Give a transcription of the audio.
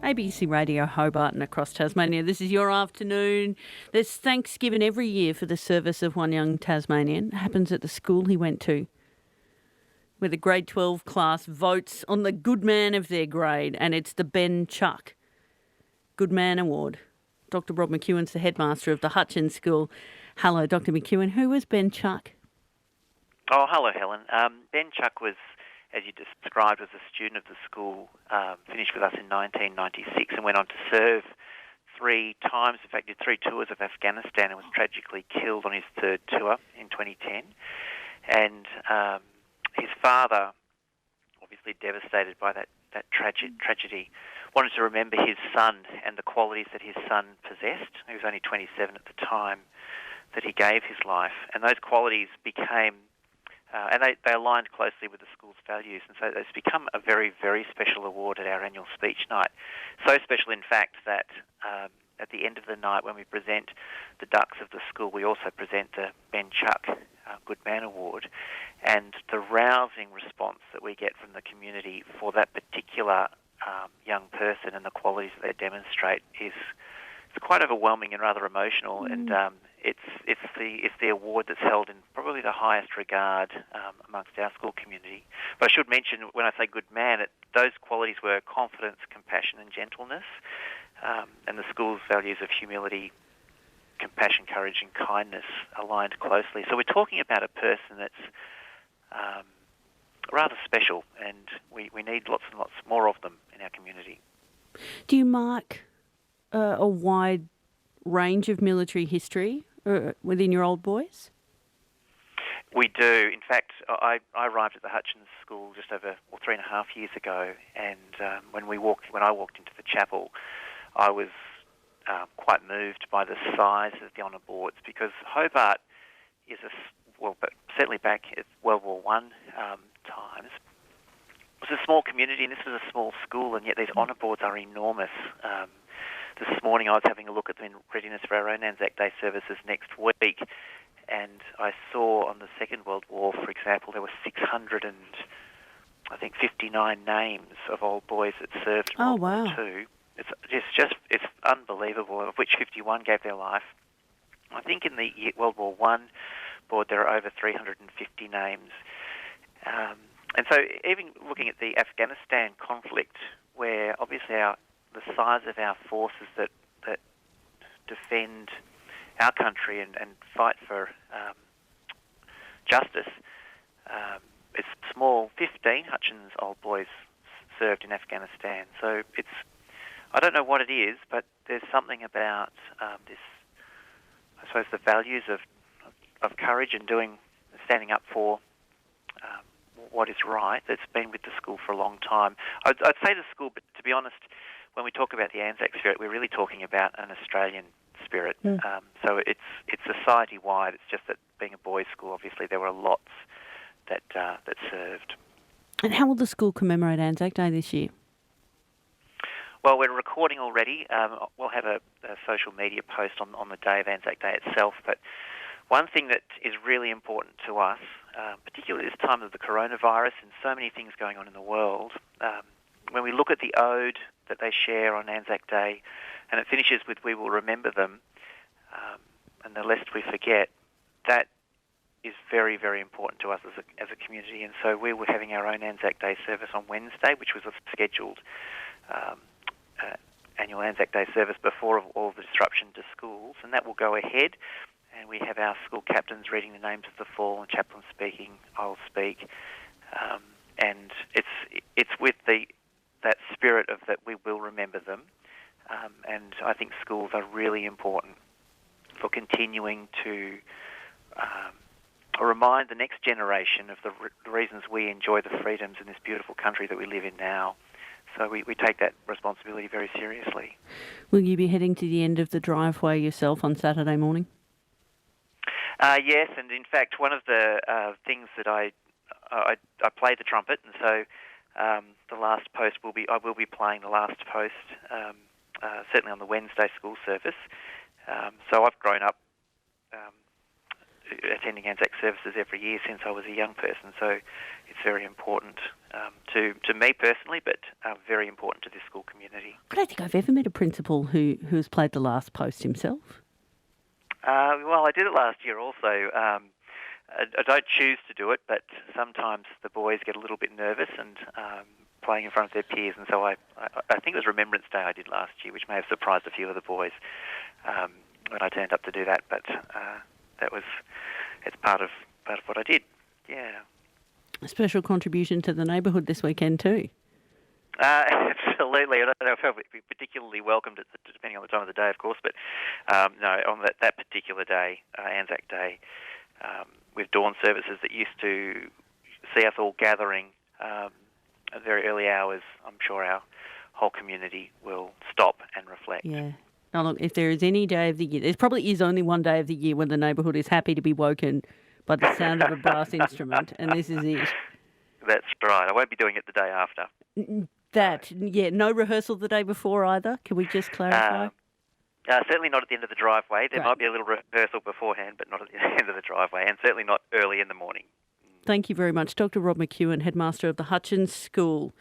ABC Radio Hobart and across Tasmania. This is your afternoon. There's Thanksgiving every year for the service of one young Tasmanian. It happens at the school he went to, where the grade 12 class votes on the good man of their grade, and it's the Ben Chuck Good Man Award. Dr. Rob McEwen's the headmaster of the Hutchins School. Hello, Dr. McEwen. Who was Ben Chuck? Oh, hello, Helen. Ben Chuck was, as you described, was a student of the school, finished with us in 1996 and went on to serve 3 times. In fact, did 3 tours of Afghanistan and was tragically killed on his 3rd tour in 2010. And his father, obviously devastated by that tragedy, wanted to remember his son and the qualities that his son possessed. He was only 27 at the time that he gave his life. And those qualities became... and they aligned closely with the school's values, and so it's become a very, very special award at our annual speech night. So special, in fact, that at the end of the night, when we present the ducks of the school, we also present the Ben Chuck Good Man Award. And the rousing response that we get from the community for that particular young person and the qualities that they demonstrate is quite overwhelming and rather emotional. And it's the award that's held in probably the highest regard amongst our school community. But I should mention, when I say good man, those qualities were confidence, compassion and gentleness, and the school's values of humility, compassion, courage and kindness aligned closely. So we're talking about a person that's rather special, and we need lots and lots more of them in our community. Do you mark a wide range of military history within your old boys? We do. In fact, I arrived at the Hutchins School just over 3.5 years ago, and when I walked into the chapel, I was quite moved by the size of the honour boards, because Hobart is but certainly back at World War I times, it was a small community, and this was a small school, and yet these honour boards are enormous. This morning I was having a look at them in readiness for our own Anzac Day services next week, and I saw on the Second World War, for example, there were 659 names of old boys that served in World War II. It's unbelievable, of which 51 gave their life. I think in the World War I board there are over 350 names. And so even looking at the Afghanistan conflict, where obviously the size of our forces that defend our country and fight for justice, it's small. 15 Hutchins old boys served in Afghanistan. So I don't know what it is, but there's something about this, I suppose, the values of courage and standing up for what is right, that's been with the school for a long time. I'd say the school, but to be honest, when we talk about the Anzac spirit, we're really talking about an Australian spirit. So it's society-wide. It's just that being a boys' school, obviously there were lots that served. And how will the school commemorate Anzac Day this year? Well, we're recording already. We'll have a social media post on the day of Anzac Day itself. But one thing that is really important to us, particularly this time of the coronavirus and so many things going on in the world, when we look at the ode that they share on Anzac Day, and it finishes with "We will remember them," and the lest we forget, that is very, very important to us as a community. And so we were having our own Anzac Day service on Wednesday, which was a scheduled annual Anzac Day service before all the disruption to schools, and that will go ahead. And we have our school captains reading the names of the fallen, chaplain speaking, I'll speak, and it's with that spirit of that we will remember them. And I think schools are really important for continuing to remind the next generation of the reasons we enjoy the freedoms in this beautiful country that we live in now. So we take that responsibility very seriously. Will you be heading to the end of the driveway yourself on Saturday morning? Yes, and in fact, one of the things that I play the trumpet, and so the last post I will be playing the last post, certainly on the Wednesday school service. So I've grown up attending Anzac services every year since I was a young person. So it's very important to me personally, but very important to this school community. I don't think I've ever met a principal who has played the last post himself. Well, I did it last year also. I don't choose to do it, but sometimes the boys get a little bit nervous and playing in front of their peers, and so I think it was Remembrance Day I did last year, which may have surprised a few of the boys when I turned up to do that. But it's part of what I did. Yeah. A special contribution to the neighbourhood this weekend too. Absolutely. I don't know if I'll be particularly welcomed, depending on the time of the day, of course, but no, on that particular day, Anzac Day, with dawn services that used to see us all gathering at very early hours, I'm sure our whole community will stop and reflect. Yeah. Now look, if there is any day of the year, there probably is only one day of the year when the neighbourhood is happy to be woken by the sound of a brass instrument, and this is it. That's right. I won't be doing it the day after. No rehearsal the day before either. Can we just clarify? Certainly not at the end of the driveway. There Great. might be a little rehearsal beforehand, but not at the end of the driveway, and certainly not early in the morning. Thank you very much. Dr. Rob McEwen, Headmaster of the Hutchins School.